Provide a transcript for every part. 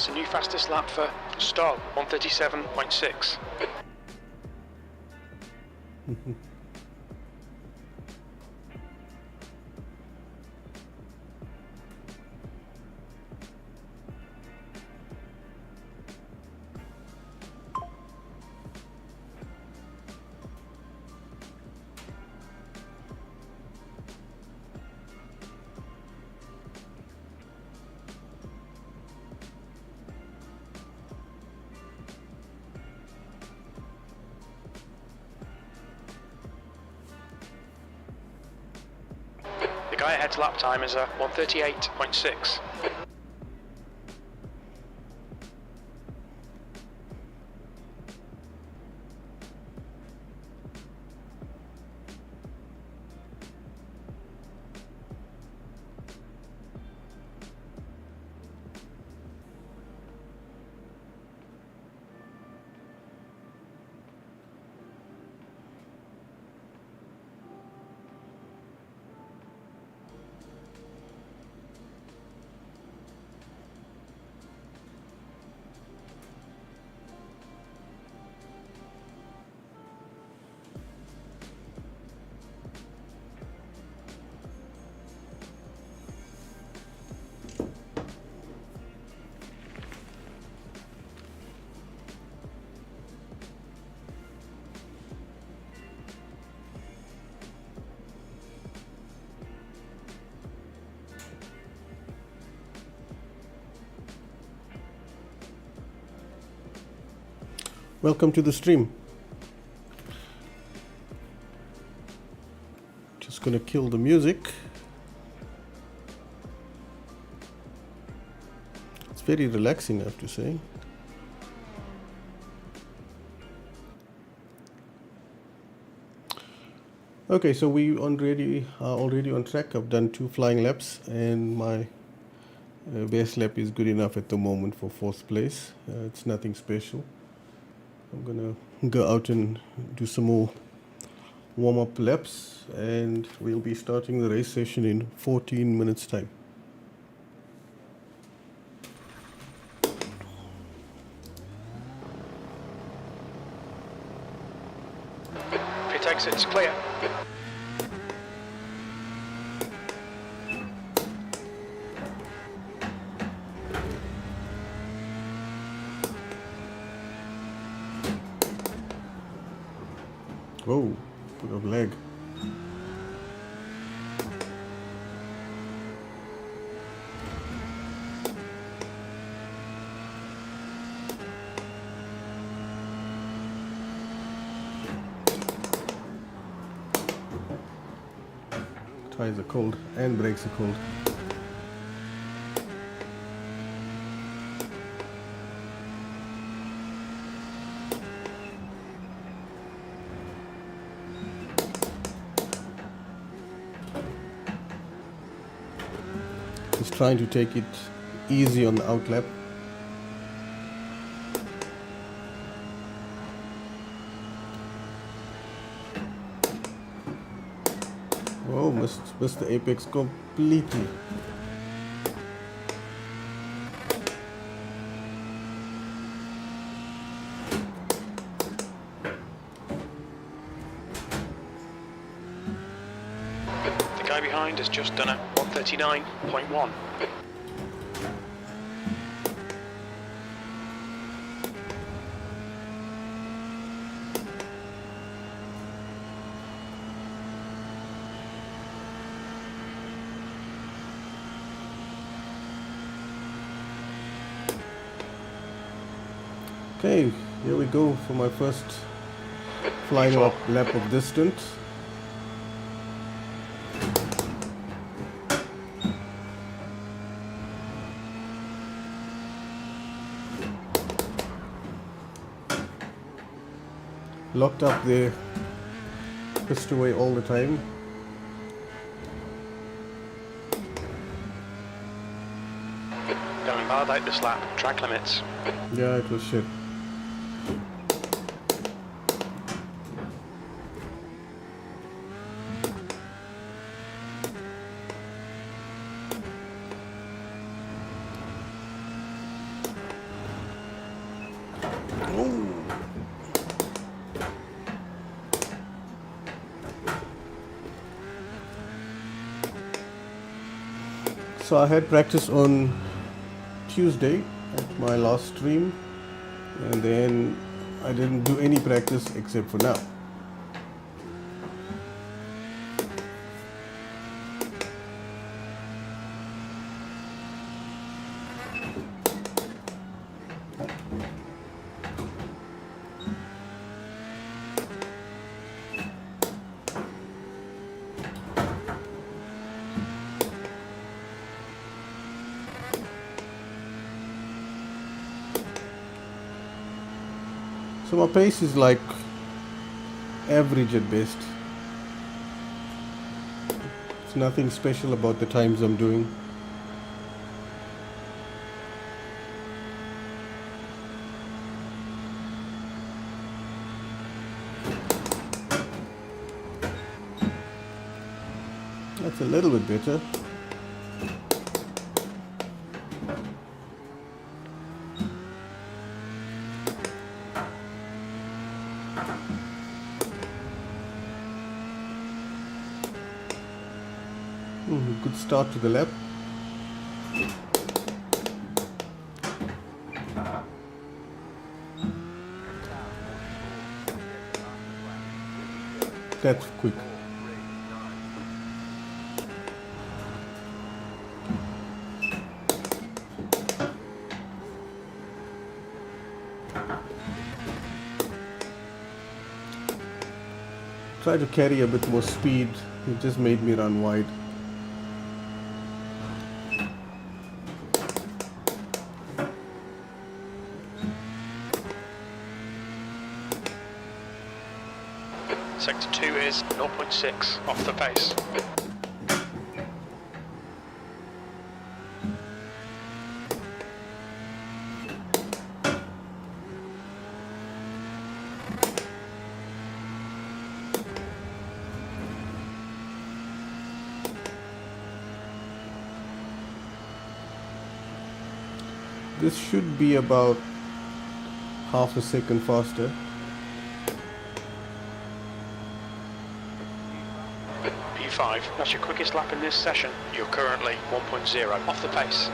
That's a new fastest lap for Stoll, 1:37.6. The guy ahead's lap time is a 1:38.6. Welcome to the stream. Just gonna kill the music. It's very relaxing, I have to say. Okay, so we already are already on track. I've done 2 flying laps, and my base lap is good enough at the moment for 4th place. It's nothing special. I'm gonna go out and do some more warm-up laps, and we'll be starting the race session in 14 minutes time. Pit exit's clear. Whoa, bit of lag. Tires are cold and brakes are cold. Just trying to take it easy on the outlap. Oh, missed the apex completely. The guy behind has just done a 1:39.1. Okay, here we go for my first flying lap of distance. Locked up there, pissed away all the time. Going hard out this lap, track limits. Yeah, it was shit. So I had practice on Tuesday at my last stream, and then I didn't do any practice except for now. So my pace is like average at best. It's nothing special about the times I'm doing. That's a little bit better. Good start to the lap. That's quick. Try to carry a bit more speed. It just made me run wide. Sector 2 is 0.6 off the pace. This should be about half a second faster. P5, that's your quickest lap in this session. You're currently 1.0 off the pace.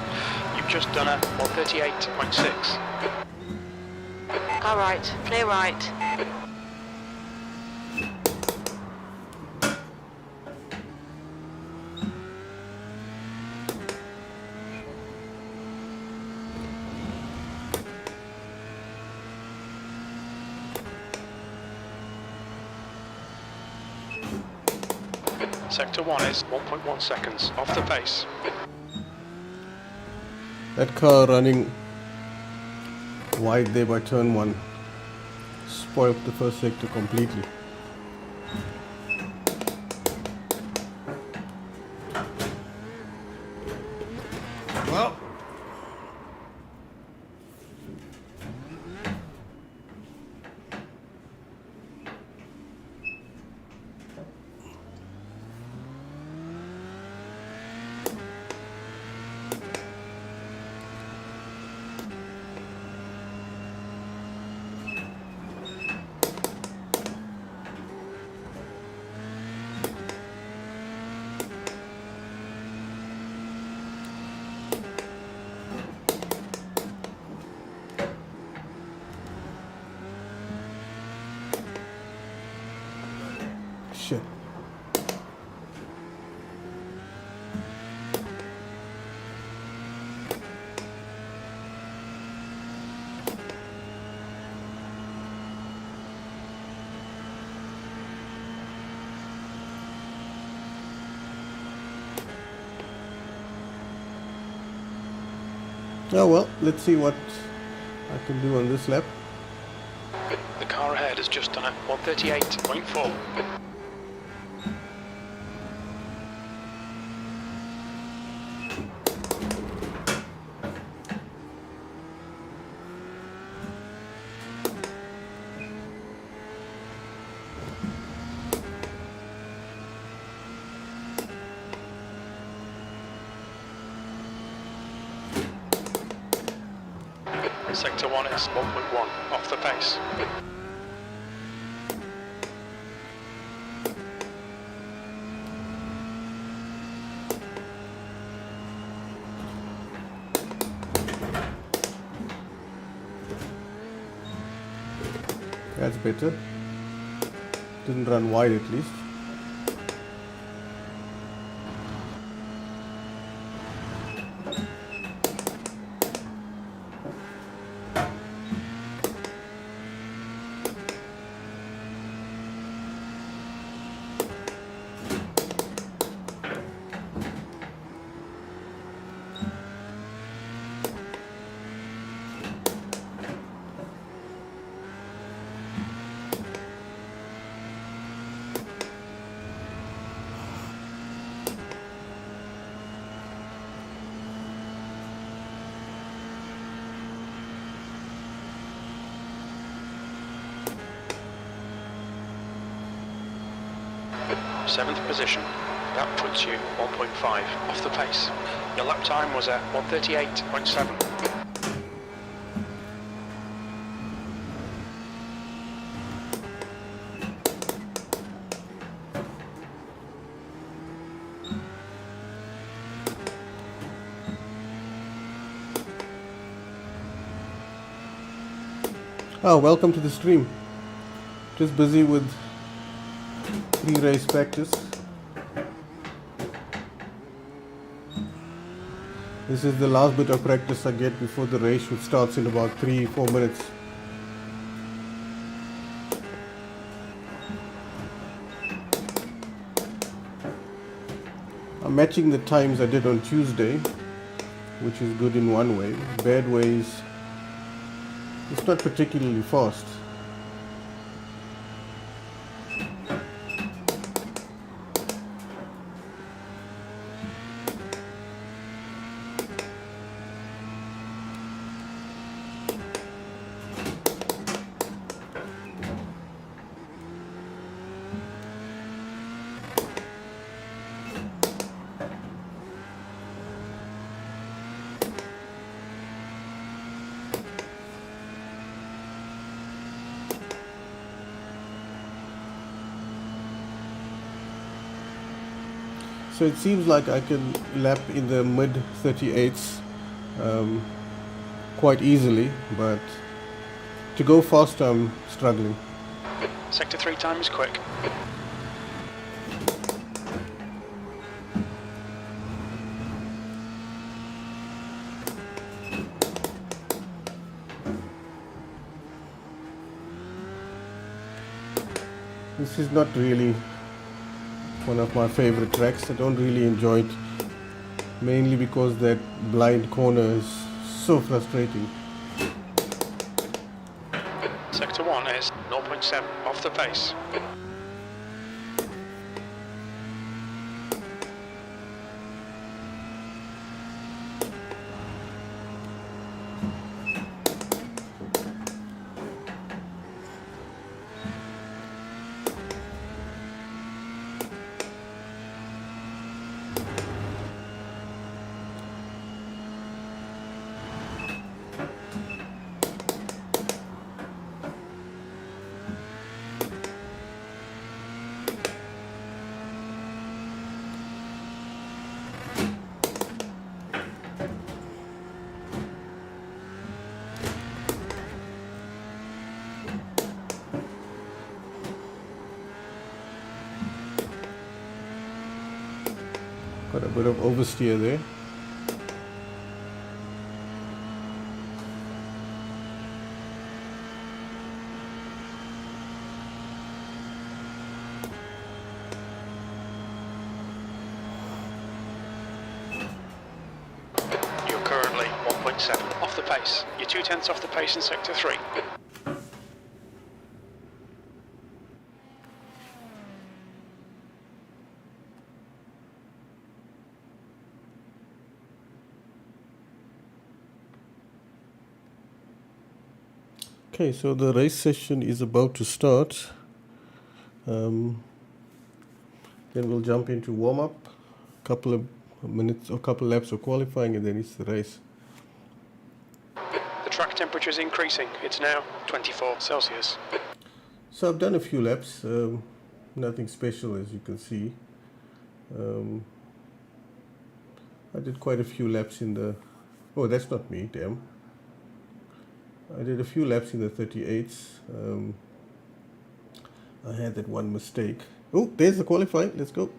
You've just done a 138.6. All right, clear right. Sector 1 is 1.1 seconds off the pace. That car running wide there by turn 1 spoiled the first sector completely. Well, shit. Oh well, let's see what I can do on this lap. The car ahead has just done a 138.4. Sector 1 is 1.1 off the pace. That's better. Didn't run wide at least. Seventh position. That puts you 1.5 off the pace. Your lap time was at 1:38.7. Welcome to the stream. Just busy with pre-race practice. This is the last bit of practice I get before the race, which starts in about 3-4 minutes. I'm matching the times I did on Tuesday, which is good in one way. Bad ways, it's not particularly fast. So it seems like I can lap in the mid 38s quite easily, but to go fast I'm struggling. Sector 3 time is quick. This is not really one of my favorite tracks. I don't really enjoy it, mainly because that blind corner is so frustrating. Sector 1 is 0.7 off the pace. Got a bit of oversteer there. You're currently 1.7 off the pace. You're 0.2 off the pace in Sector 3. Okay, so the race session is about to start. Then we'll jump into warm-up, couple of minutes or couple laps of qualifying, and then it's the race. The track temperature is increasing. It's now 24 Celsius. So I've done a few laps, nothing special as you can see. I did quite a few laps in the, oh that's not me, damn. I did a few laps in the 38s. I had that one mistake. Oh, there's the qualifying. Let's go.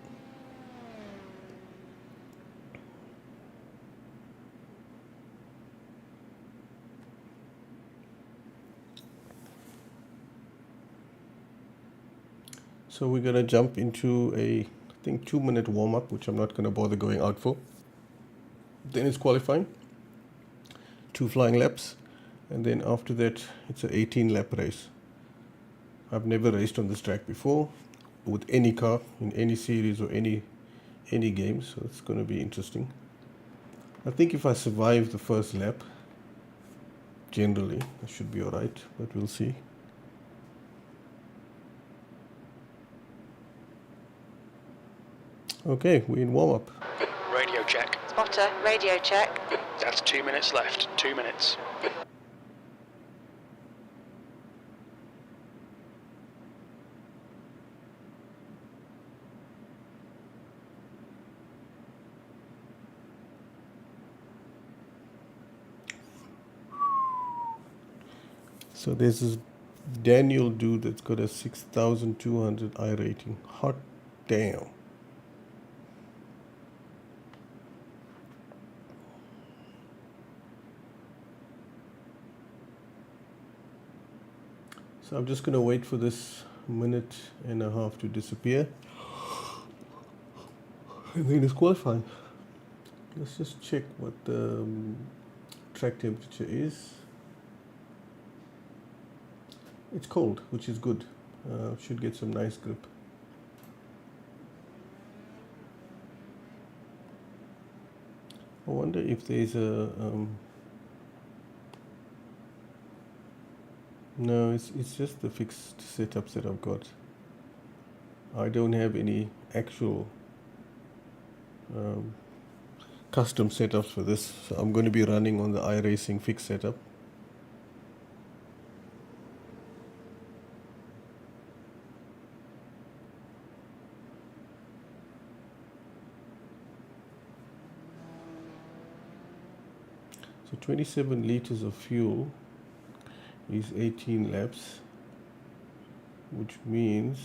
So we're going to jump into I think 2-minute warm-up, which I'm not going to bother going out for. Then it's qualifying, 2 flying laps, and then after that it's an 18-lap race. I've never raced on this track before with any car in any series or any game, so it's going to be interesting. I think if I survive the first lap, generally I should be alright, but we'll see. Okay, we're in warm-up. Radio check. Spotter, radio check. That's 2 minutes left. 2 minutes. So there's this Daniel dude that's got a 6,200 iRating. Hot damn. So I'm just going to wait for this 1.5 minutes to disappear. And then it's qualifying. Let's just check what the track temperature is. It's cold, which is good. Should get some nice grip. I wonder if there's a no, it's just the fixed setups that I've got. I don't have any actual custom setups for this, so I'm going to be running on the iRacing fixed setup. So 27 liters of fuel is 18 laps, which means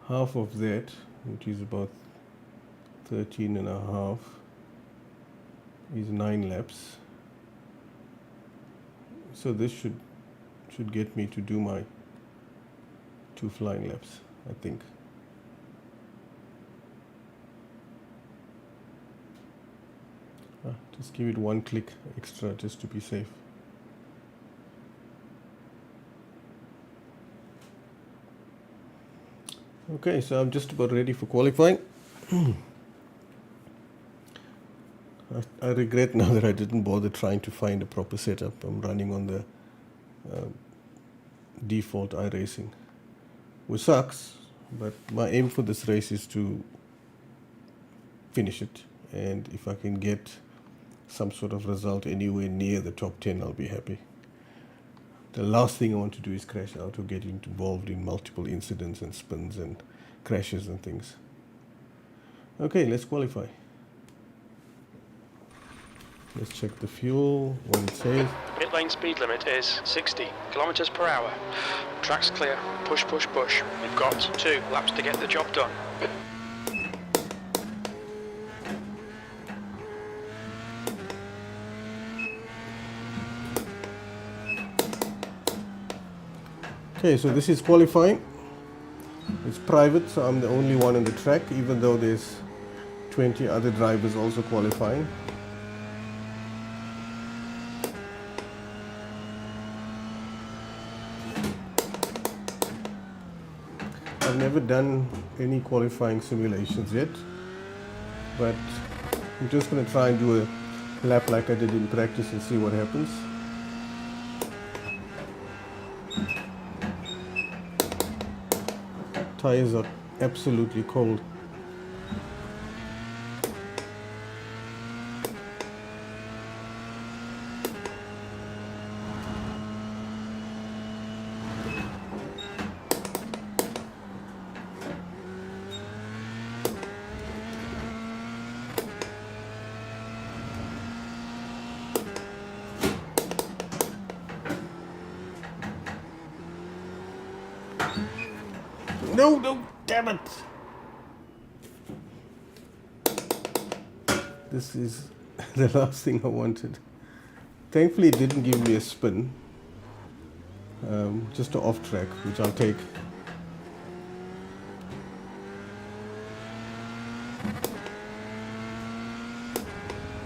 half of that, which is about 13.5, is 9 laps. So this should get me to do my 2 flying laps, I think. Just give it 1 click extra just to be safe. Okay, so I'm just about ready for qualifying. I regret now that I didn't bother trying to find a proper setup. I'm running on the default iRacing, which sucks, but my aim for this race is to finish it, and if I can get some sort of result anywhere near the top 10, I'll be happy. The last thing I want to do is crash out or get involved in multiple incidents and spins and crashes and things. Okay, let's qualify. Let's check the fuel. What it says. Pit lane speed limit is 60 kilometers per hour. Track's clear. Push, push, push. You've got 2 laps to get the job done. Okay, so this is qualifying. It's private, so I'm the only one on the track, even though there's 20 other drivers also qualifying. I've never done any qualifying simulations yet, but I'm just going to try and do a lap like I did in practice and see what happens. Tires are absolutely cold. No, damn it! This is the last thing I wanted. Thankfully, it didn't give me a spin. Just an off track, which I'll take.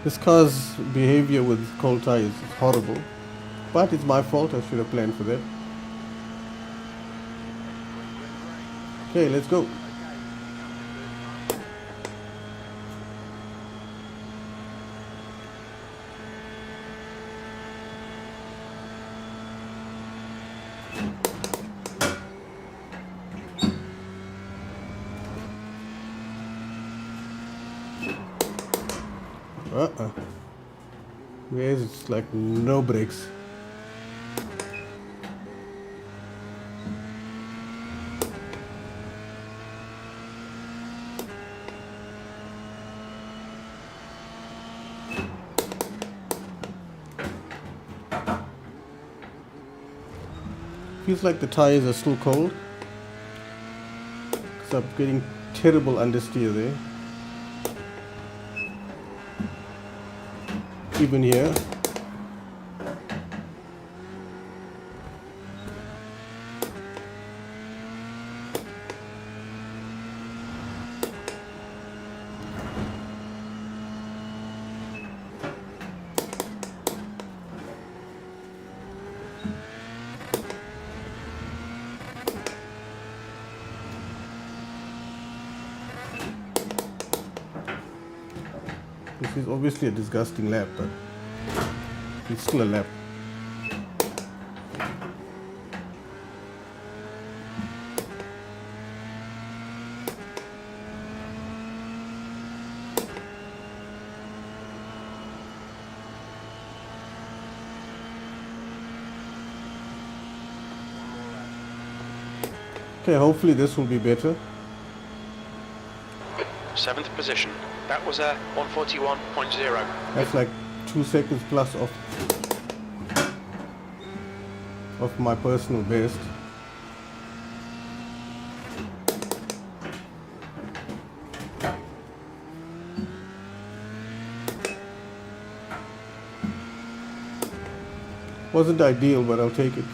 This car's behavior with cold tires is horrible, but it's my fault. I should have planned for that. Okay, let's go. Yes, it's like no brakes. Feels like the tires are still cold. Because I'm getting terrible understeer there. Even here. This is obviously a disgusting lap, but it's still a lap. Okay, hopefully this will be better. 7th position. That was a 141.0. That's like 2 seconds plus of my personal best. Wasn't ideal, but I'll take it.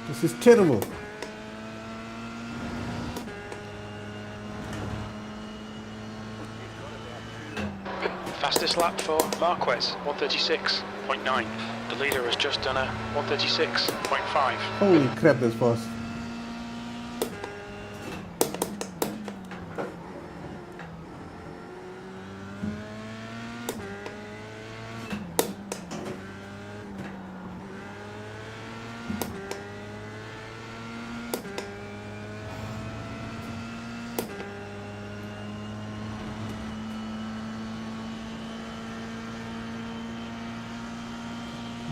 This is terrible. Fastest lap for Marquez, 136.9. The leader has just done a 136.5. Holy crap, that's fast.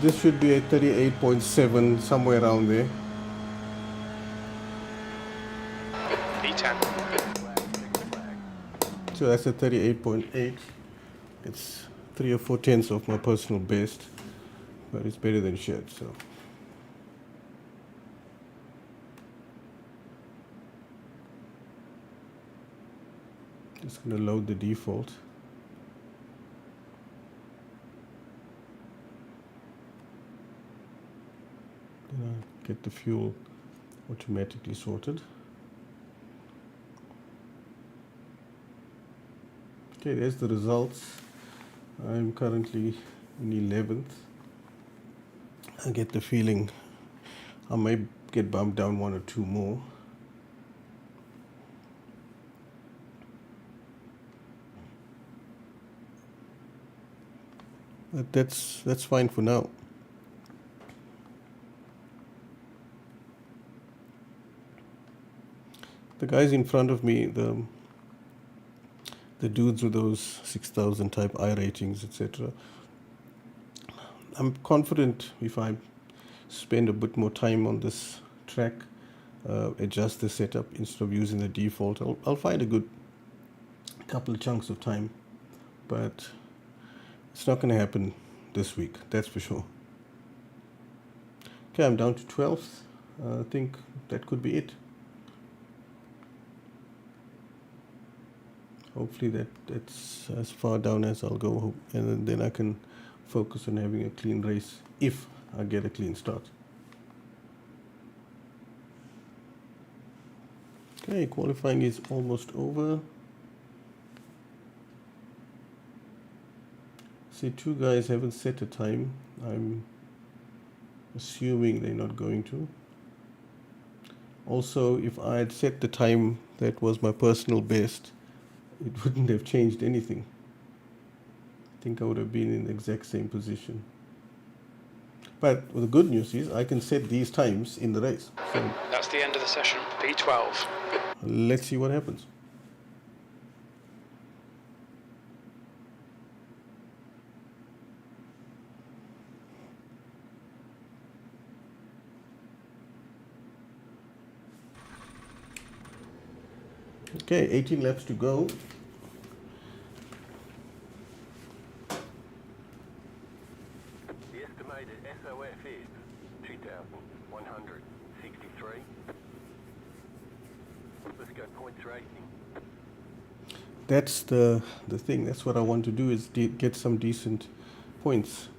This should be a 38.7, somewhere around there. P10. So that's a 38.8. It's 3 or 4 tenths of my personal best, but it's better than shit, so. Just gonna load the default. Then I get the fuel automatically sorted. Okay, there's the results. I'm currently in 11th. I get the feeling I may get bumped down 1 or 2 more. But that's fine for now. The guys in front of me, the the dudes with those 6,000 type iRatings, etc. I'm confident if I spend a bit more time on this track, adjust the setup instead of using the default, I'll find a good couple of chunks of time, but it's not going to happen this week, that's for sure. Okay, I'm down to 12th. I think that could be it. Hopefully that's as far down as I'll go, and then I can focus on having a clean race if I get a clean start. Okay, qualifying is almost over. See, two guys haven't set a time. I'm assuming they're not going to. Also, if I had set the time that was my personal best, it wouldn't have changed anything. I think I would have been in the exact same position. But the good news is I can set these times in the race. So That's the end of the session, P12. let's see what happens. Okay, 18 laps to go. The estimated SOF is 2,163. Let's go points racing. That's the thing. That's what I want to do, is get some decent points.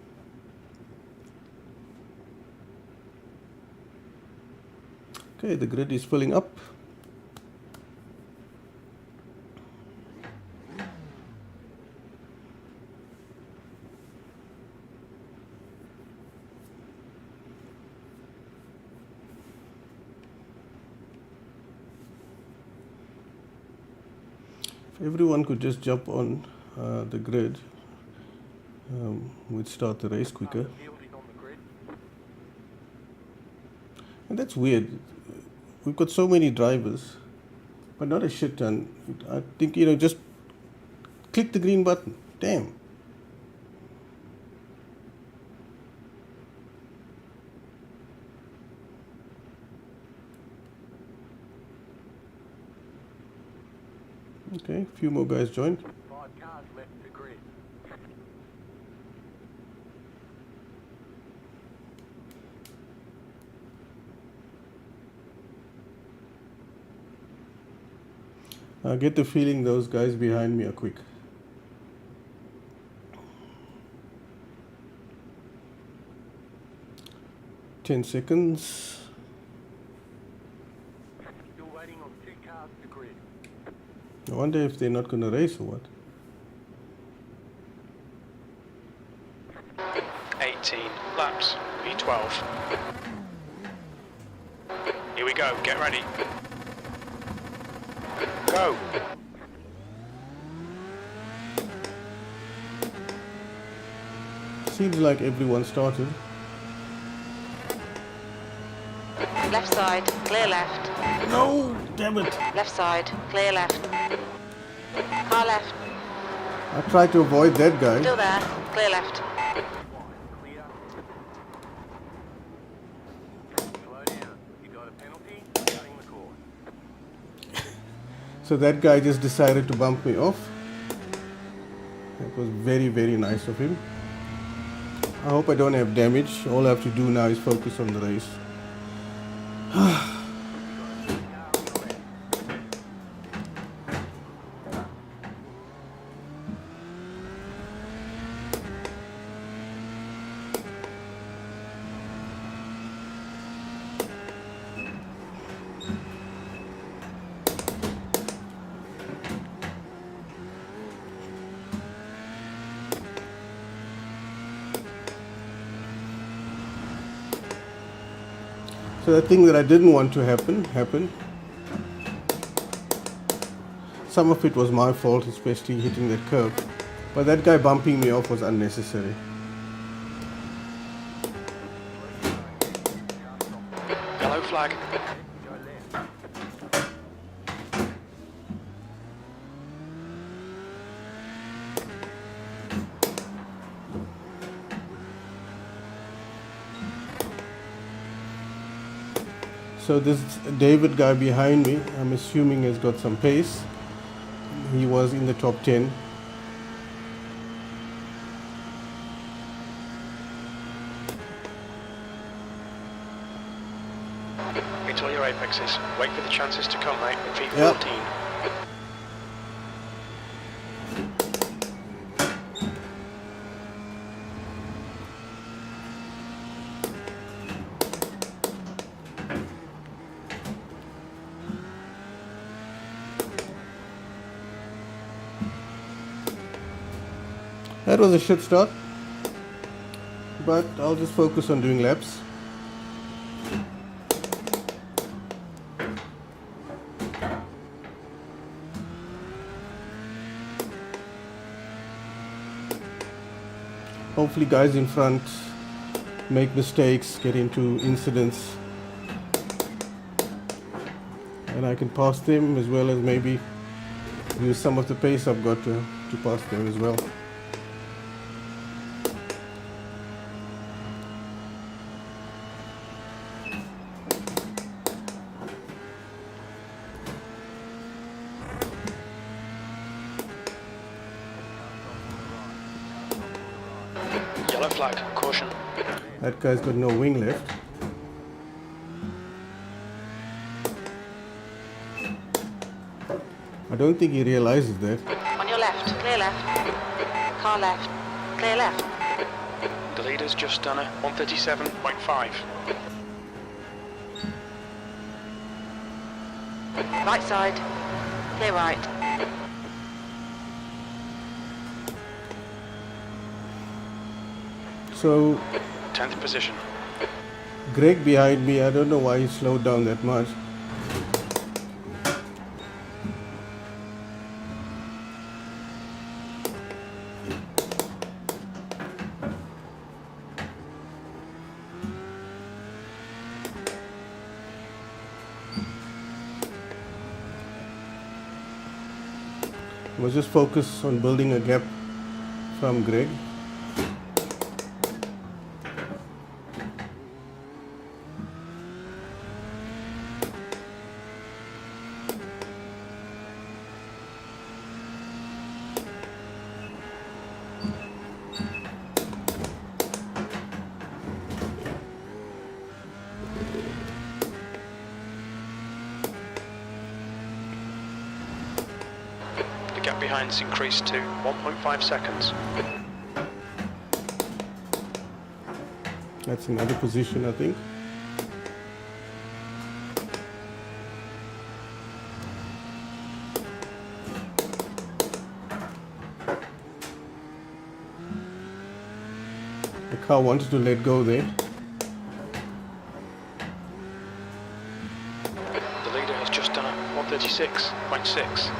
Okay, the grid is filling up. If everyone could just jump on the grid, we'd start the race quicker. Field is on the grid. And that's weird. We've got so many drivers, but not a shit ton. I think, just click the green button. Damn. Okay, a few more guys joined. 5 cars left the grid. I get the feeling those guys behind me are quick. Ten seconds. Still waiting on 2 cars to grid. I wonder if they're not going to race or what. 18 laps, P12. Here we go, get ready. Go! Seems like everyone started. Left side, clear left. No, damn it. Left side, clear left. Car left, I tried to avoid that guy. still there, clear left. Clear. Slow down. You got a penalty. Cutting the course. So that guy just decided to bump me off. That was very, very nice of him. I hope I don't have damage. All I have to do now is focus on the race. So the thing that I didn't want to happen happened. Some of it was my fault, especially hitting that curve. But that guy bumping me off was unnecessary. Yellow flag. Go left. So this David guy behind me, I'm assuming has got some pace. He was in the top 10. Into your apexes. Wait for the chances to come, mate. P14. Yep. That was a shit start, but I'll just focus on doing laps. Hopefully guys in front make mistakes, get into incidents, and I can pass them, as well as maybe use some of the pace I've got to pass them as well. Yellow flag. Caution. That guy's got no wing left. I don't think he realizes that. On your left, clear left. Car left, clear left. The leader's just done a 137.5. Right side, clear right. So 10th position. Greg behind me, I don't know why he slowed down that much. I was just focused on building a gap from Greg. The gap behind's increased to 1.5 seconds. That's another position, I think. The car wanted to let go there. The leader has just done a 136.6.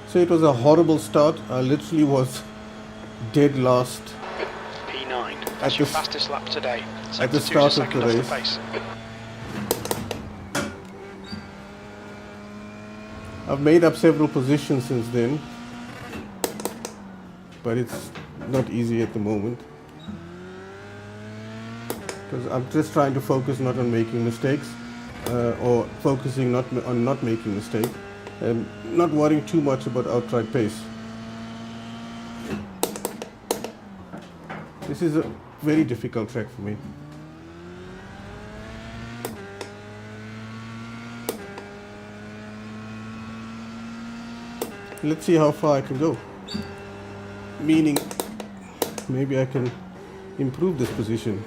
So it was a horrible start. I literally was dead last P9. At That's your the- fastest lap today. at the 72 start of second the off race. pace. I've made up several positions since then, but it's not easy at the moment, because I'm just trying to focus not on making mistakes, or focusing on not making mistakes, and not worrying too much about outright pace. This is a very difficult track for me. Let's see how far I can go. Meaning, maybe I can improve this position.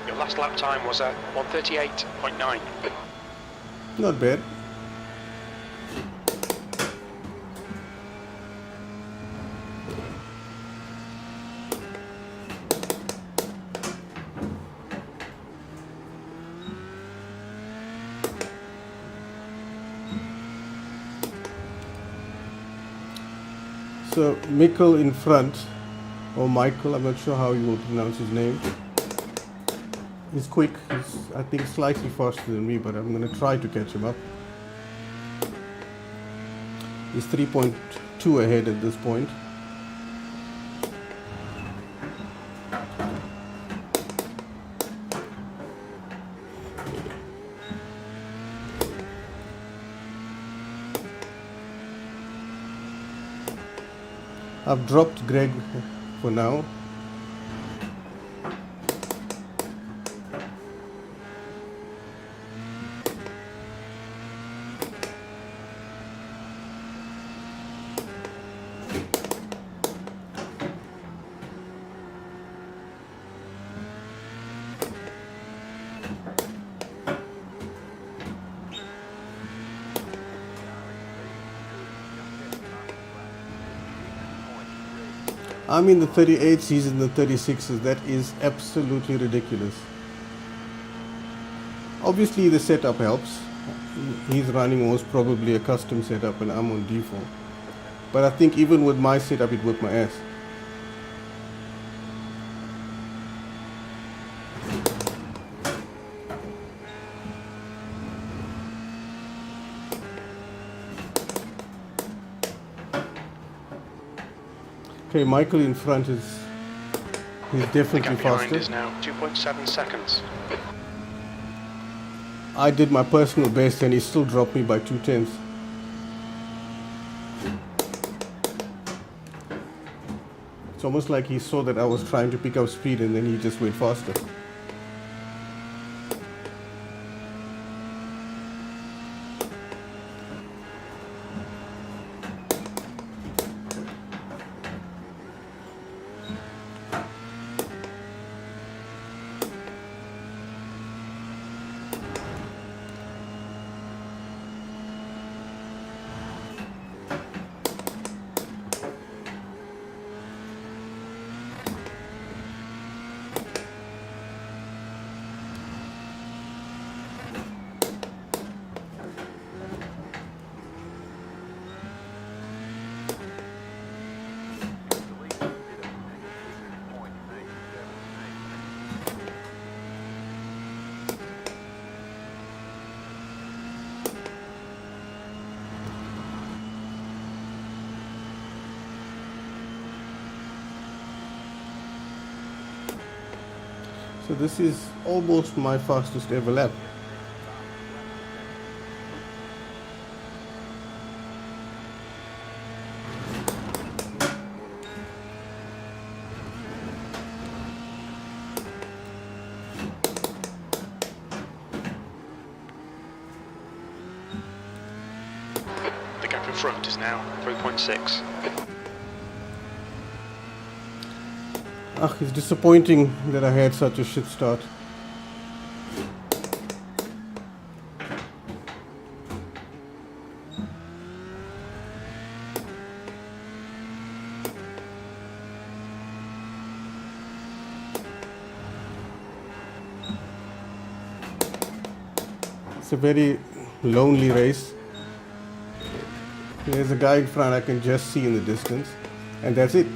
Your last lap time was a 1:38.9. Not bad. So Mikkel in front, or Michael, I'm not sure how you will pronounce his name. He's quick. He's, I think, slightly faster than me, but I'm going to try to catch him up. He's 3.2 ahead at this point. I've dropped Greg for now. I'm in the 38s, he's in the 36s. That is absolutely ridiculous. Obviously the setup helps. He's running most probably a custom setup and I'm on default. But I think even with my setup it whipped my ass. Okay, Michael in front he's The definitely gap behind faster. is now 2.7 seconds. I did my personal best and he still dropped me by 2/10. It's almost like he saw that I was trying to pick up speed and then he just went faster. So this is almost my fastest ever lap. The gap in front is now 3.6. It's disappointing that I had such a shit start. It's a very lonely race. There's a guy in front I can just see in the distance, and that's it.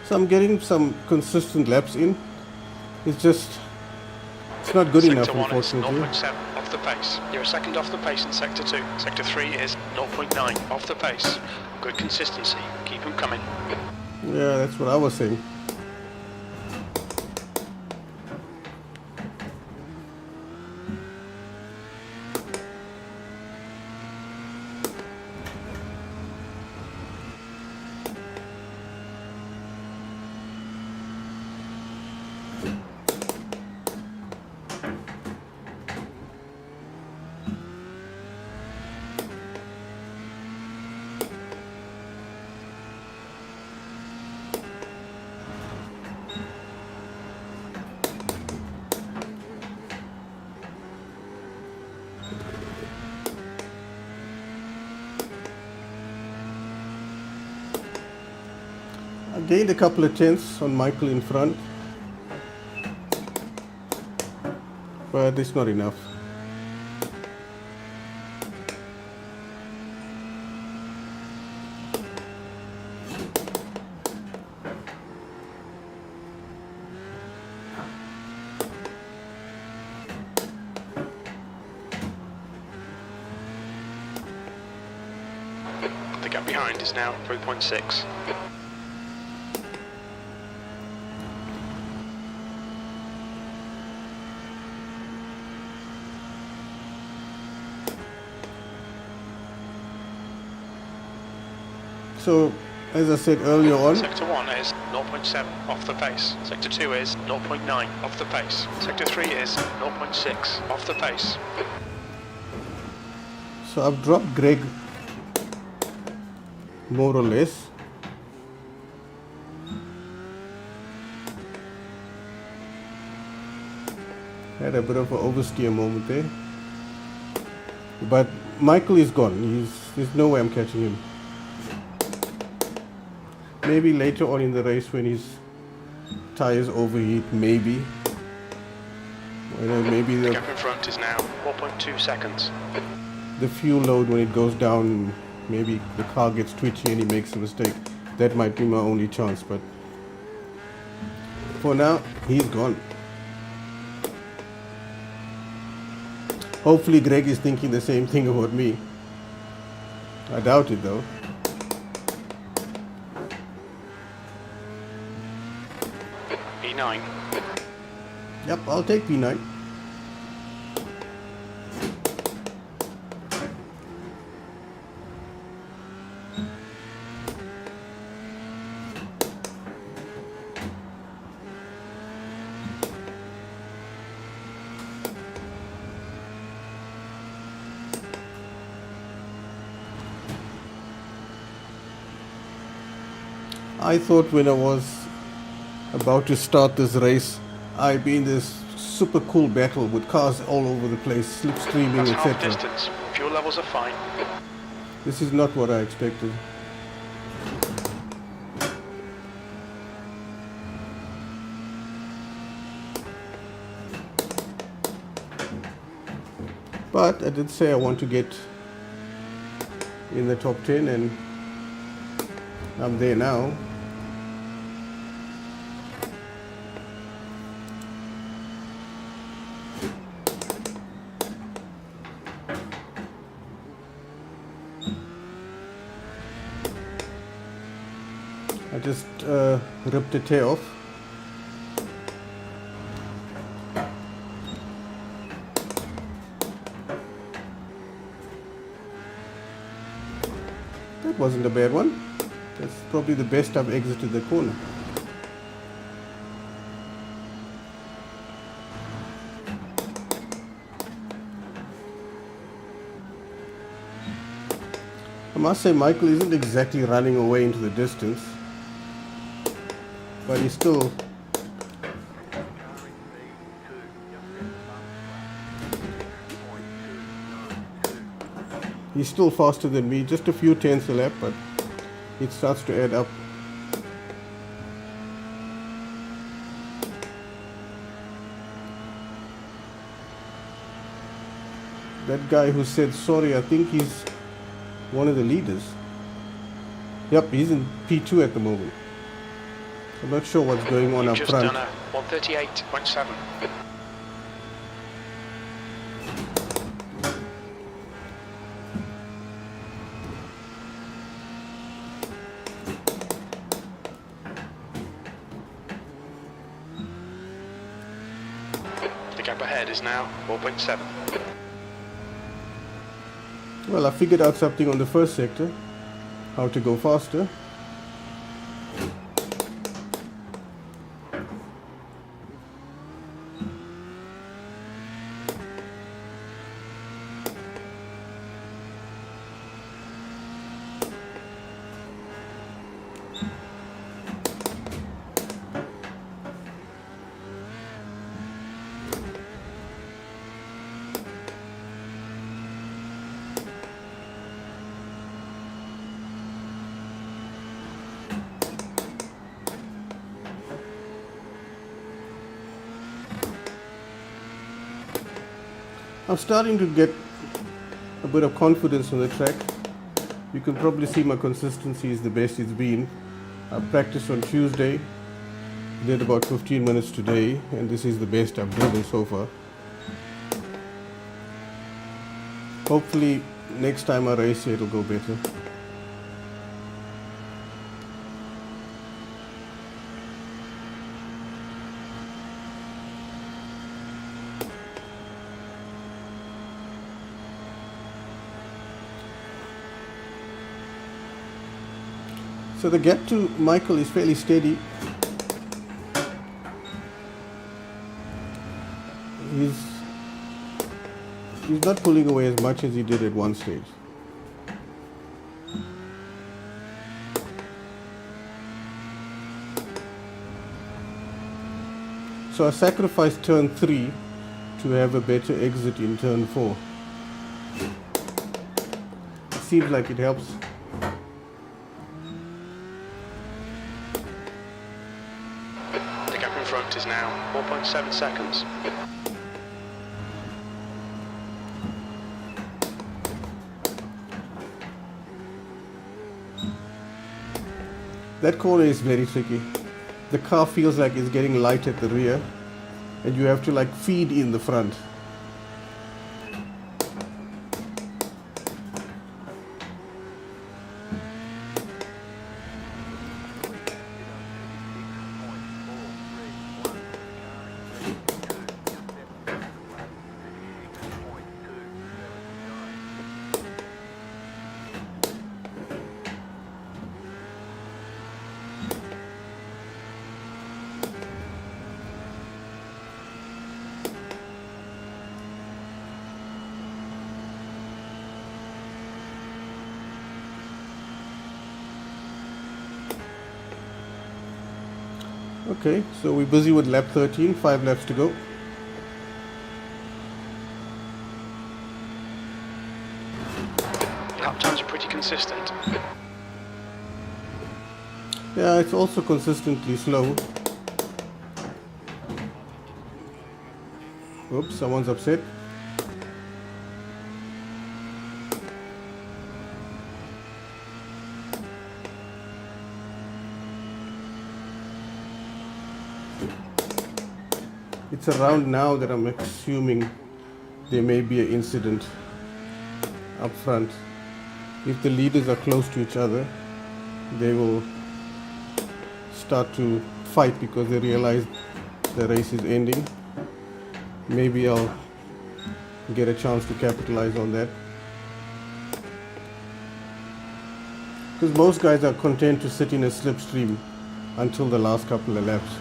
So I'm getting some consistent laps in. It's not good enough, Sector 1 is unfortunately. 0.7 of the pace. You're a second off the pace in Sector 2. Sector 3 is 0.9 off the pace. Good consistency. Keep them coming. Yeah, that's what I was saying. I gained a couple of tenths on Michael in front, but it's not enough. The gap behind is now 3.6. So, as I said earlier on, Sector 1 is 0.7 off the pace. Sector 2 is 0.9 off the pace. Sector 3 is 0.6 off the pace. so I've dropped Greg more or less. Had a bit of an oversteer moment there. But Michael is gone. There's no way I'm catching him. Maybe later on in the race when his tires overheat, maybe. Maybe The the gap in front is now 4.2 seconds. fuel load when it goes down, maybe the car gets twitchy and he makes a mistake. That might be my only chance, but for now, he's gone. Hopefully Greg is thinking the same thing about me. I doubt it though. P9. Yep, I'll take P9. I thought when I was about to start this race, I'd be in this super cool battle with cars all over the place, slipstreaming, That's half etc. distance. Fuel levels are fine. This is not what I expected. But I did say I want to get in the top 10 and I'm there now. I just ripped the tail off. That wasn't a bad one. That's probably the best I've exited the corner. I must say Michael isn't exactly running away into the distance, but he's still faster than me, just a few tenths a lap, but it starts to add up. That guy who said sorry, I think he's one of the leaders. Yep, he's in P2 at the moment. I'm not sure what's going on You've up just front. done a 138.7. The gap ahead is now 4.7. Well, I figured out something on the first sector, how to go faster. I'm starting to get a bit of confidence on the track. You can probably see my consistency is the best it's been. I practiced on Tuesday, did about 15 minutes today, and this is the best I've driven so far. Hopefully next time I race it'll go better. So the gap to Michael is fairly steady. He's not pulling away as much as he did at one stage. So I sacrificed turn 3 to have a better exit in turn 4. It seems like it helps. The gap in front is now 4.7 seconds. That corner is very tricky. The car feels like it's getting light at the rear, and you have to like feed in the front. Okay, so we're busy with lap 13, 5 laps to go. Lap times are pretty consistent. Yeah, it's also consistently slow. Oops, someone's upset. It's around now that I'm assuming there may be an incident up front. If the leaders are close to each other, they will start to fight because they realize the race is ending. Maybe I'll get a chance to capitalize on that. Because most guys are content to sit in a slipstream until the last couple of laps.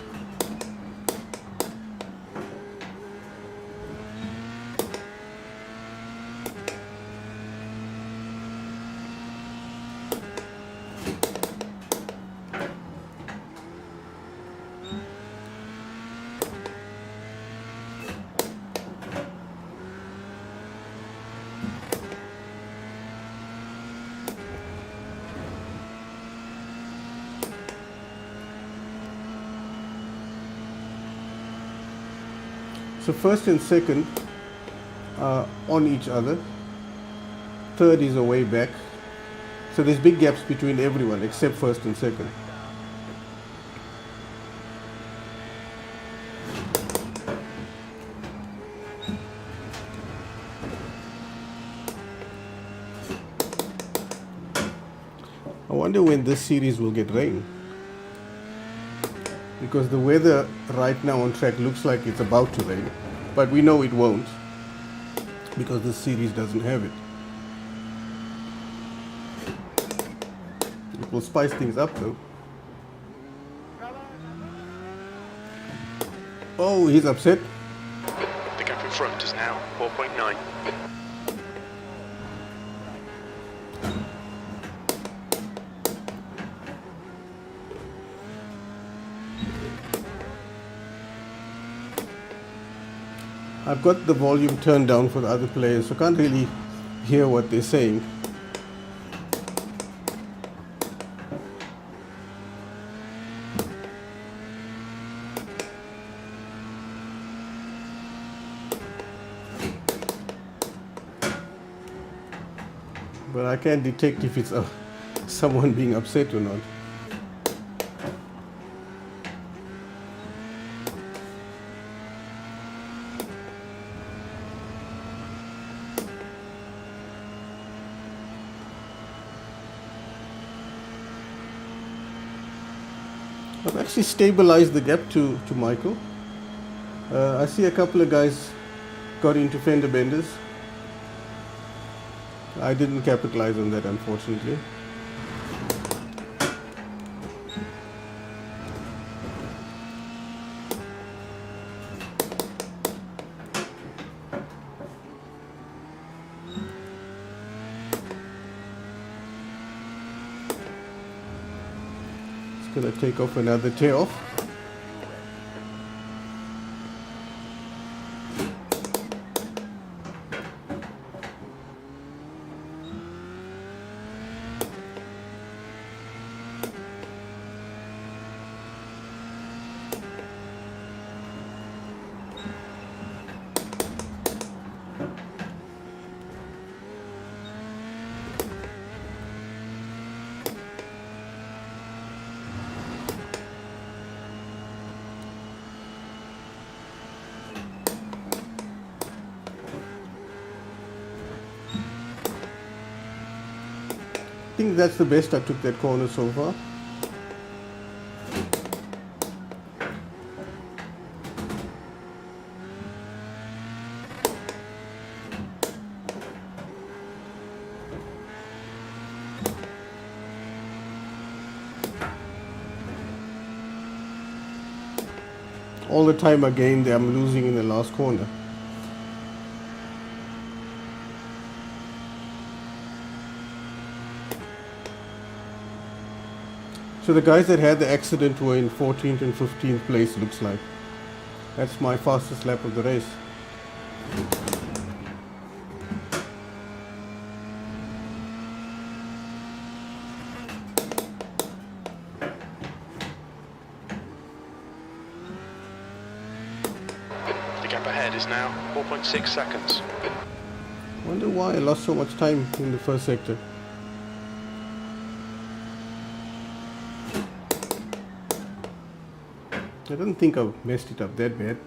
So first and second are on each other. Third is away back. So there's big gaps between everyone except first and second. I wonder when this series will get rain. Because the weather right now on track looks like it's about to rain. but we know it won't because this series doesn't have it. It will spice things up though. Oh, he's upset. The gap in front is now 4.9. I've got the volume turned down for the other players, so I can't really hear what they're saying. But I can detect if it's someone being upset or not. I've actually stabilized the gap to Michael. I see a couple of guys got into fender benders. I didn't capitalize on that, unfortunately. It's gonna take off another tear off. I think that's the best I took that corner so far. All the time again, I'm losing in the last corner. So the guys that had the accident were in 14th and 15th place, looks like. That's my fastest lap of the race. The gap ahead is now 4.6 seconds. Wonder why I lost so much time in the first sector. I don't think I messed it up that bad.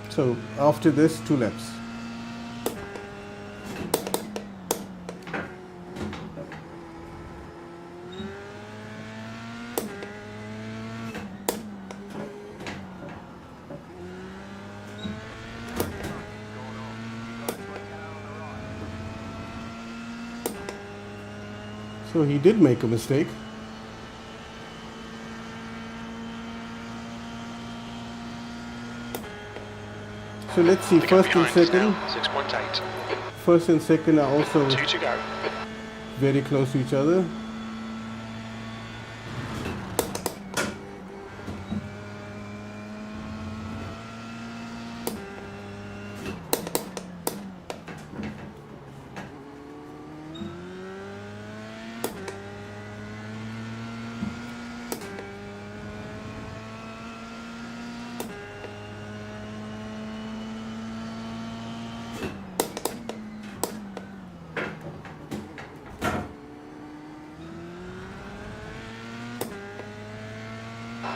So after this, 2 laps. So he did make a mistake. So let's see, The gap first and behind is second. now 6.8. First and second are also 2 to go. very close to each other.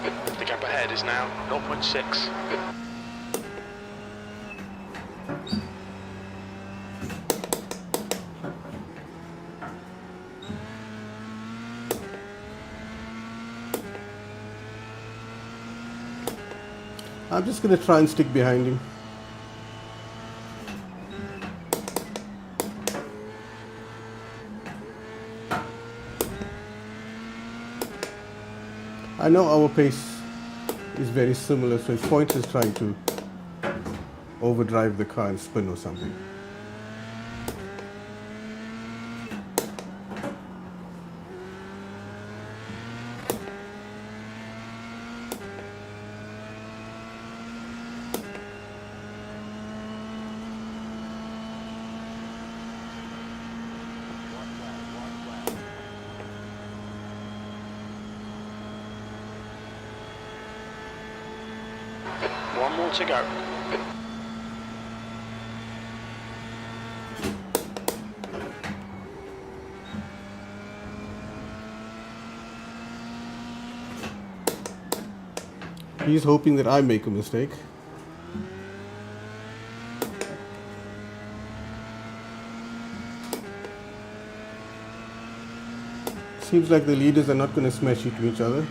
The gap ahead is now 0.6. I'm just going to try and stick behind him. I know our pace is very similar, so his point is trying to overdrive the car and spin or something. One more to go. He's hoping that I make a mistake. Seems like the leaders are not going to smash into each other.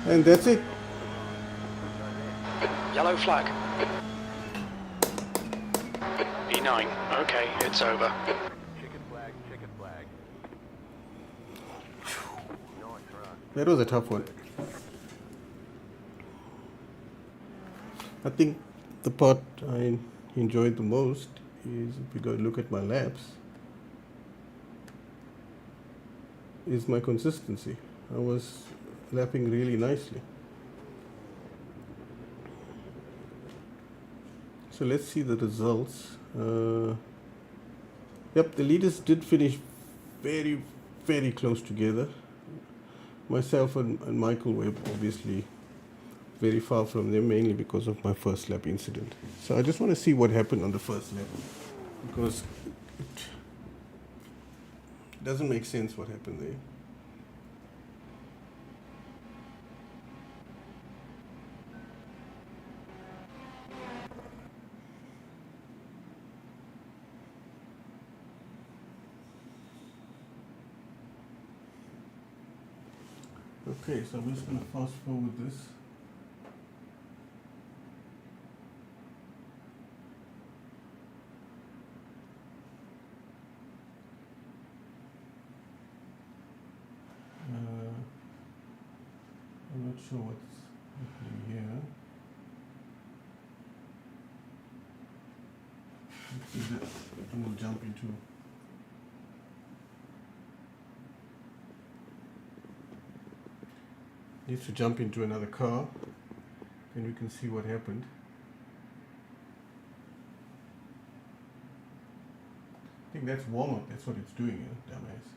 And that's it. Yellow flag. P9. Okay, it's over. Chicken flag, chicken flag. Nice run. That was a tough one. I think the part I enjoyed the most is, if you go look at my laps, is my consistency. I was lapping really nicely. So let's see the results. Yep, the leaders did finish very, very close together. Myself and Michael were obviously very far from them, mainly because of my first lap incident. So I just want to see what happened on the first lap, because it doesn't make sense what happened there. Okay, so I'm just going to fast forward this. I'm not sure what's happening here. It will jump into. Needs to jump into another car, and we can see what happened. I think that's warm up. That's what it's doing, dumbass.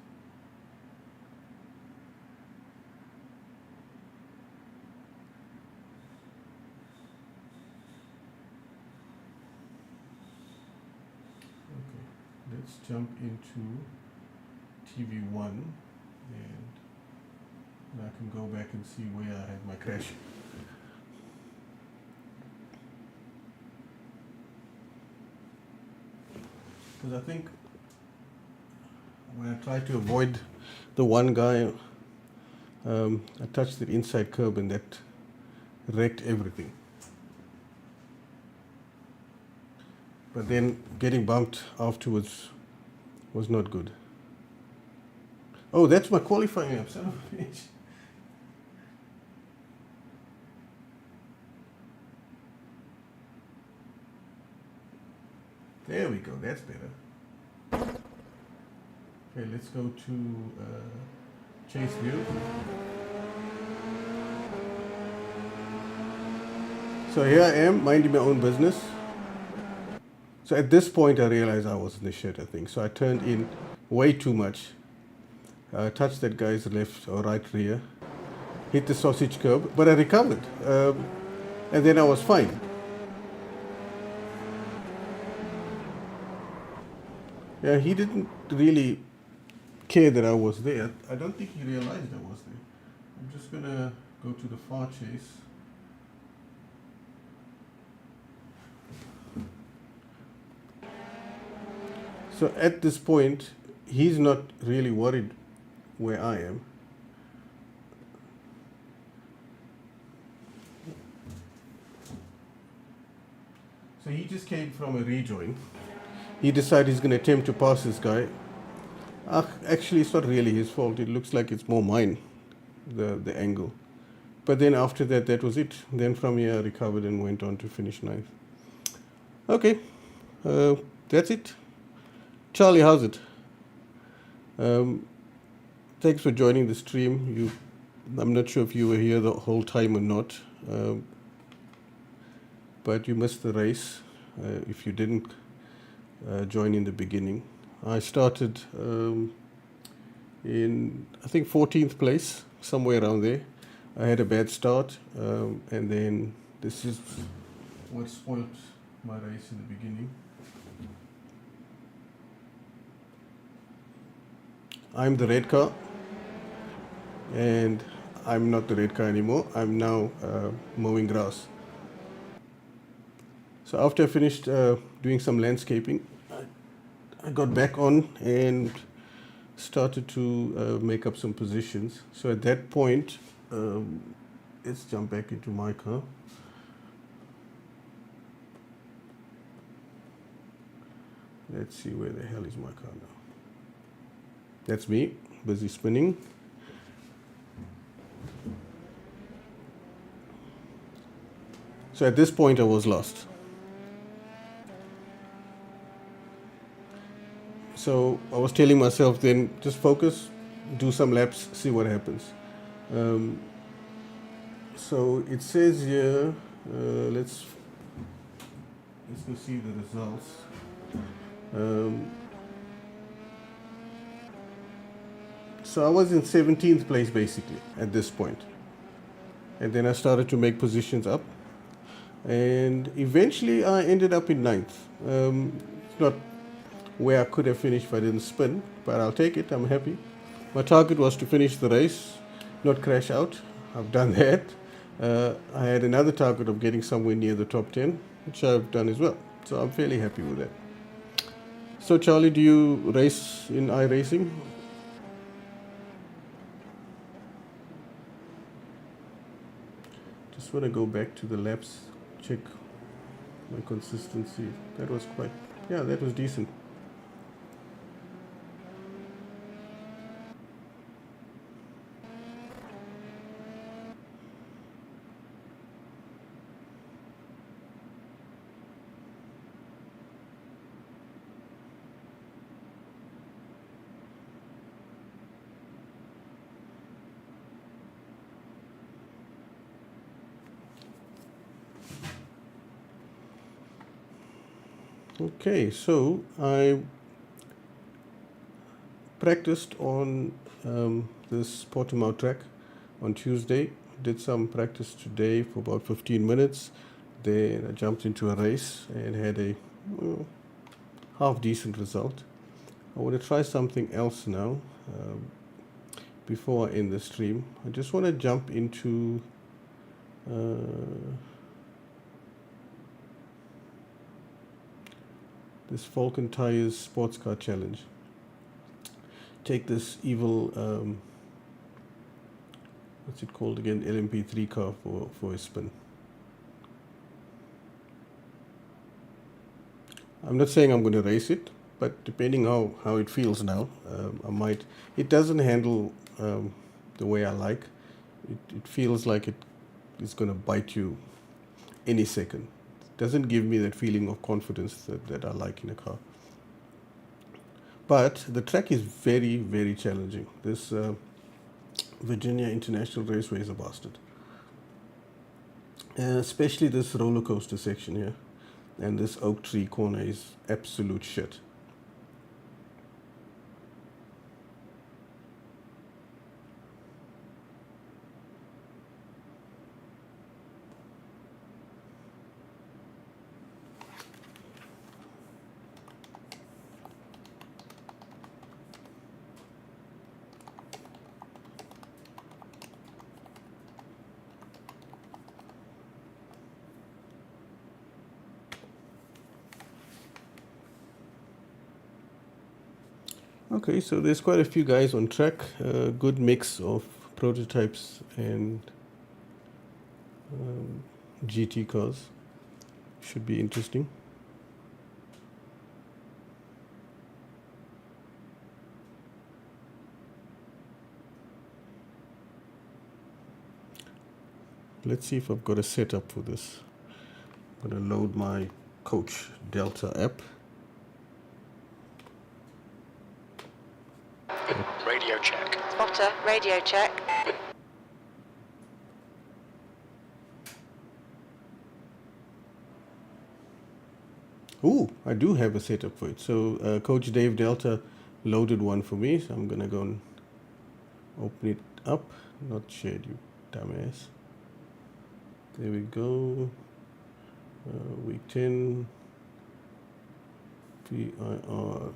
Let's jump into TV1, and I can go back and see where I had my crash. Because I think when I tried to avoid the one guy, I touched the inside curb and that wrecked everything. But then getting bumped afterwards was not good. Oh, that's my qualifying lap, son of a bitch. There we go, that's better. Okay, let's go to chase view. So here I am, minding my own business. So at this point I realized I was in the shit, I think. So I turned in way too much. Touched that guy's left or right rear. Hit the sausage curb, but I recovered. And then I was fine. Yeah, he didn't really care that I was there. I don't think he realized I was there. I'm just gonna go to the far chase. So at this point, he's not really worried where I am. So he just came from a rejoin. He decided he's going to attempt to pass this guy. Actually, it's not really his fault. It looks like it's more mine, the angle. But then after that, that was it. Then from here, I recovered and went on to finish ninth. Okay, that's it. Charlie, how's it? Thanks for joining the stream. I'm not sure if you were here the whole time or not, but you missed the race if you didn't join in the beginning. I started in, I think, 14th place, somewhere around there. I had a bad start, and then this is what spoiled my race in the beginning. I'm the red car, and I'm not the red car anymore. I'm now mowing grass. So after I finished doing some landscaping, I got back on and started to make up some positions. So at that point, let's jump back into my car. Let's see, where the hell is my car now? That's me, busy spinning. So at this point I was lost. So I was telling myself then, just focus, do some laps, see what happens. So it says here, let's go see the results. So I was in 17th place basically at this point. And then I started to make positions up. And eventually I ended up in 9th. It's not where I could have finished if I didn't spin, but I'll take it, I'm happy. My target was to finish the race, not crash out. I've done that. I had another target of getting somewhere near the top 10, which I've done as well. So I'm fairly happy with that. So Charlie, do you race in iRacing? Just want to go back to the laps, check my consistency. That was quite, yeah, that was decent. Okay, so I practiced on this Portimao track on Tuesday. Did some practice today for about 15 minutes. Then I jumped into a race and had a half decent result. I want to try something else now before I end the stream. I just want to jump into this Falcon Tires Sports Car Challenge. take this evil, what's it called again, LMP3 car for a spin. I'm not saying I'm going to race it, but depending how it feels now, I might. It doesn't handle the way I like. It feels like it's going to bite you any second. It doesn't give me that feeling of confidence that I like in a car. But the track is very, very challenging. This Virginia International Raceway is a bastard. Especially this roller coaster section here. And this oak tree corner is absolute shit. Okay, so there's quite a few guys on track. Good mix of prototypes and GT cars. Should be interesting. Let's see if I've got a setup for this. I'm going to load my Coach Delta app. Radio check. Spotter, radio check. Ooh, I do have a setup for it. So Coach Dave Delta loaded one for me. So I'm going to go and open it up. Not shared, you dumbass. There we go. Week 10. VIR.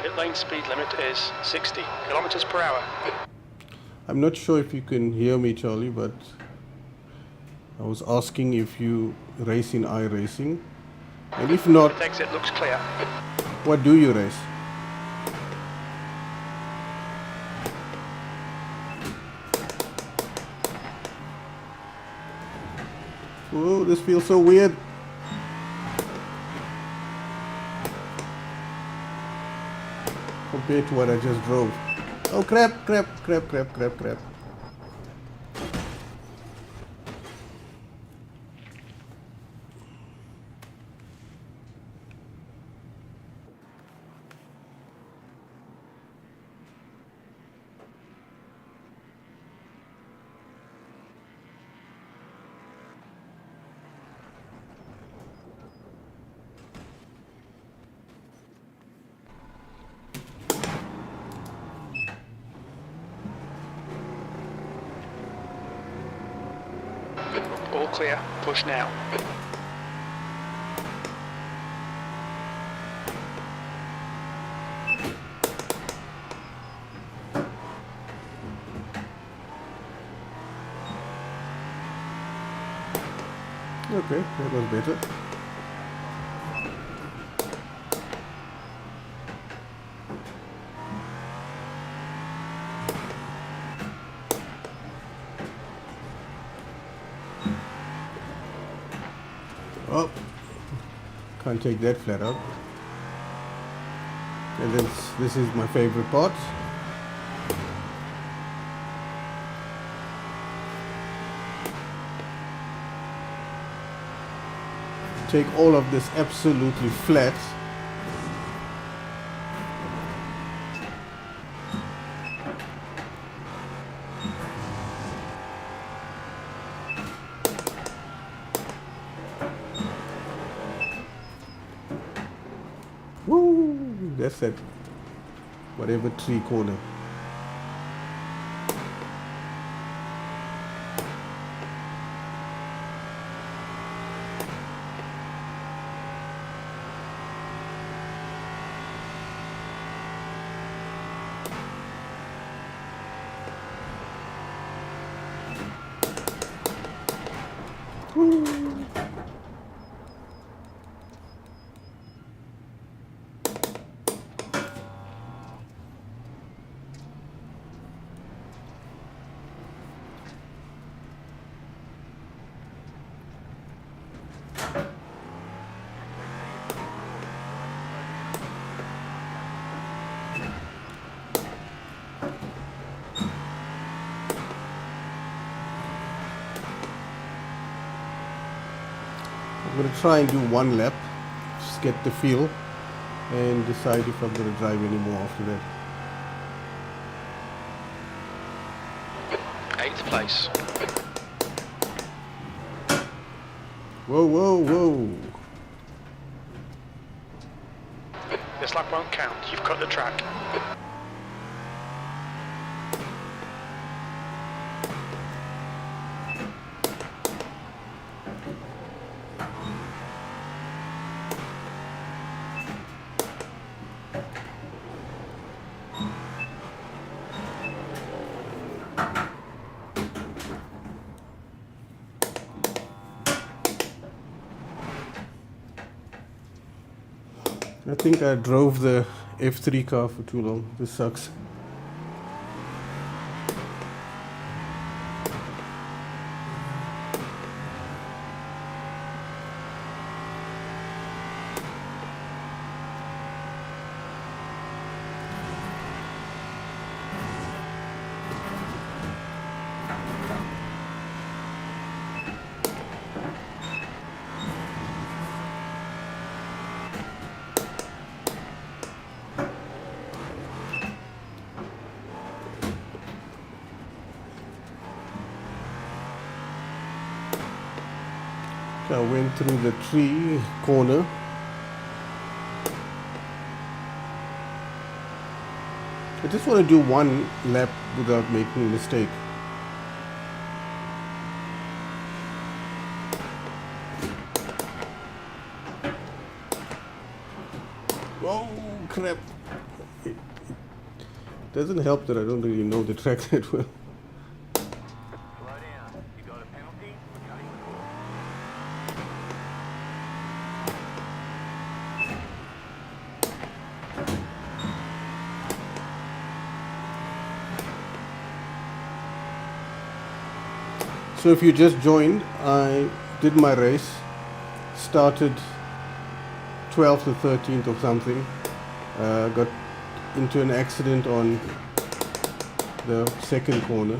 Pit lane speed limit is 60 kilometers per hour. I'm not sure if you can hear me, Charlie, but I was asking if you race in iRacing. And if not, Pit exit looks clear. what do you race? Oh, this feels so weird. Compared to what I just drove. Oh crap, crap, crap, crap, crap, crap. All clear. Push now. Okay, that was better. Oh, can't take that flat out. And then this is my favorite part. Take all of this absolutely flat. Woo! That's it. Whatever tree corner. I'm going to try and do one lap, just get the feel, and decide if I'm going to drive anymore after that. 8th place. Whoa, whoa, whoa. This lap won't count, you've cut the track. I think I drove the F3 car for too long. This sucks. I went through the tree corner. I just want to do one lap without making a mistake. Oh crap! It doesn't help that I don't really know the track that well. Slow down. You got a penalty for cutting the course. So if you just joined, I did my race, started 12th to 13th or something, got into an accident on the second corner,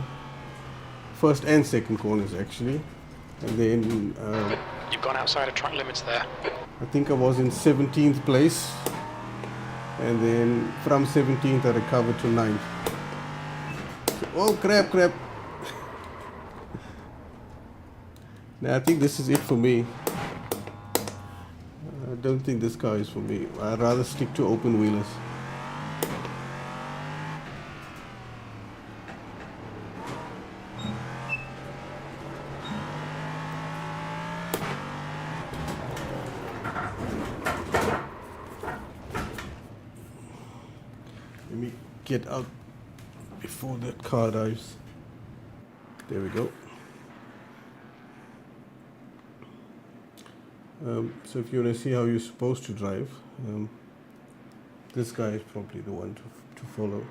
first and second corners actually, and then You've gone outside of track limits there. I think I was in 17th place, and then from 17th I recovered to 9th. Oh crap. Now I think this is it for me. I don't think this car is for me. I'd rather stick to open wheelers. Let me get out before that car dives. There we go. So if you want to see how you're supposed to drive, this guy is probably the one to follow.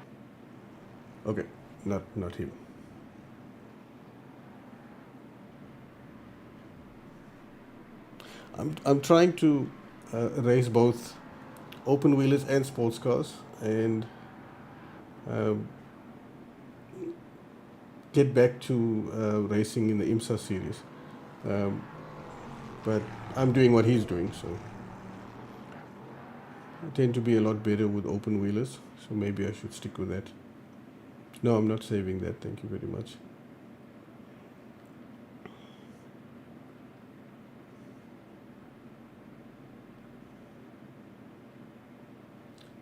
Okay, not him. I'm trying to race both open wheelers and sports cars, and get back to racing in the IMSA series. But I'm doing what he's doing, so I tend to be a lot better with open wheelers, so maybe I should stick with that. No, I'm not saving that, thank you very much.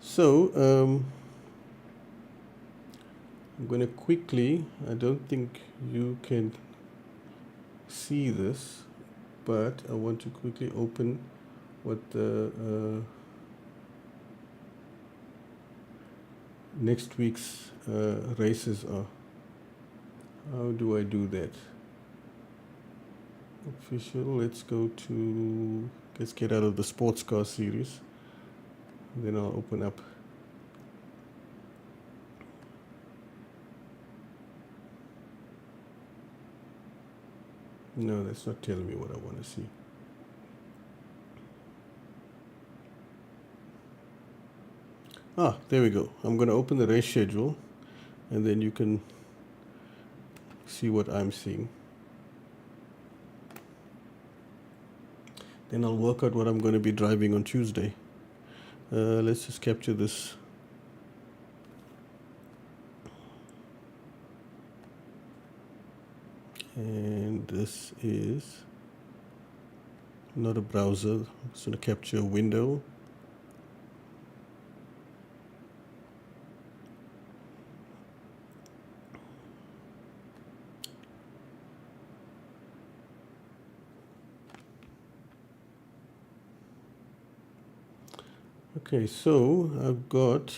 So, I'm going to quickly, I don't think you can see this, but I want to quickly open what the next week's races are. How do I do that? official. Let's get out of the sports car series. Then I'll open up. No, that's not telling me what I want to see. Ah, there we go. I'm going to open the race schedule and then you can see what I'm seeing. Then I'll work out what I'm going to be driving on Tuesday. Let's just capture this. And this is not a browser. I'm just going to capture a window. Okay, so I've got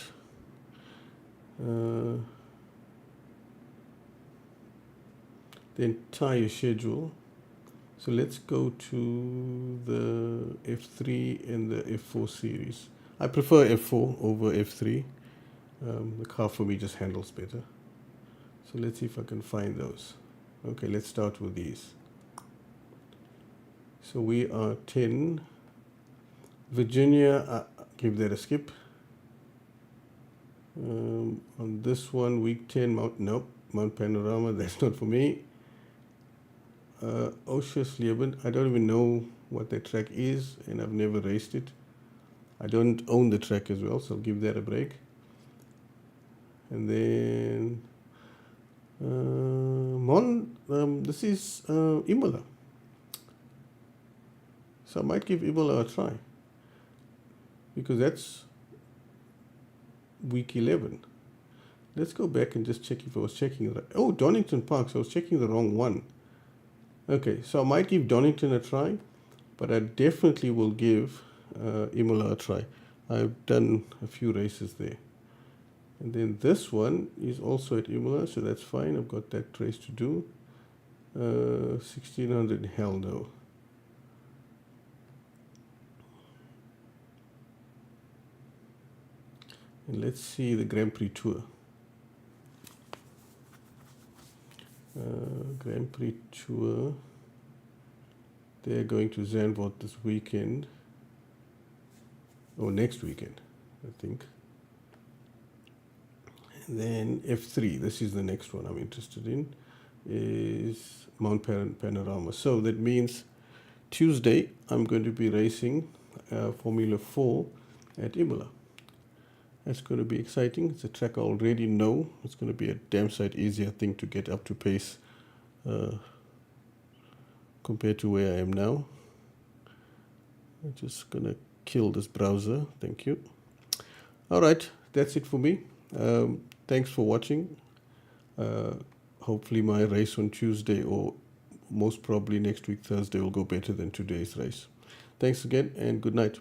the entire schedule. So let's go to the F3 and the F4 series. I prefer F4 over F3. The car for me just handles better. So let's see if I can find those. Okay, let's start with these. So we are 10. Virginia, give that a skip. On this one, week 10, Mount Panorama, that's not for me. Oschersleben, I don't even know what that track is, and I've never raced it. I don't own the track as well, so I'll give that a break. And then this is Imola. So I might give Imola a try, because that's week 11. Let's go back and just check if I was checking the... Oh, Donington Park, so I was checking the wrong one. Okay, so I might give Donington a try, but I definitely will give Imola a try. I've done a few races there. And then this one is also at Imola, so that's fine. I've got that race to do. 1600, hell no. And let's see the Grand Prix Tour. Grand Prix Tour. They're going to Zandvoort this weekend. Or next weekend, I think. And then F3, this is the next one I'm interested in, is Mount Panorama. So that means Tuesday I'm going to be racing Formula 4 at Imola. That's going to be exciting. It's a track I already know. It's going to be a damn sight easier thing to get up to pace compared to where I am now. I'm just going to kill this browser. Thank you. All right, that's it for me. Thanks for watching. Hopefully my race on Tuesday, or most probably next week Thursday, will go better than today's race. Thanks again and good night.